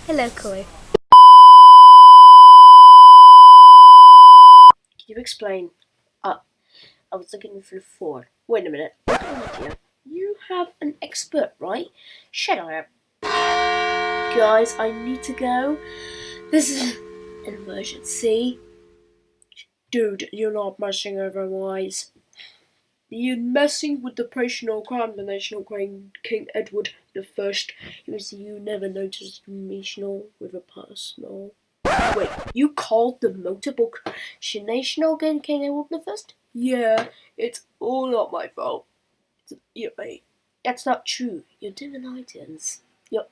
Hello, Chloe. Can you explain? I was looking for the four. Wait a minute. Oh dear. You have an expert, right? Shut up. Guys, I need to go. This is an emergency. Dude, you're not messing over wise. You're messing with the personal crime, the national King Edward the First. You never noticed national with a personal. Wait, you called the multiple national King Edward the First? Yeah, it's all not my fault. Wait, that's not true. You're doing items. You're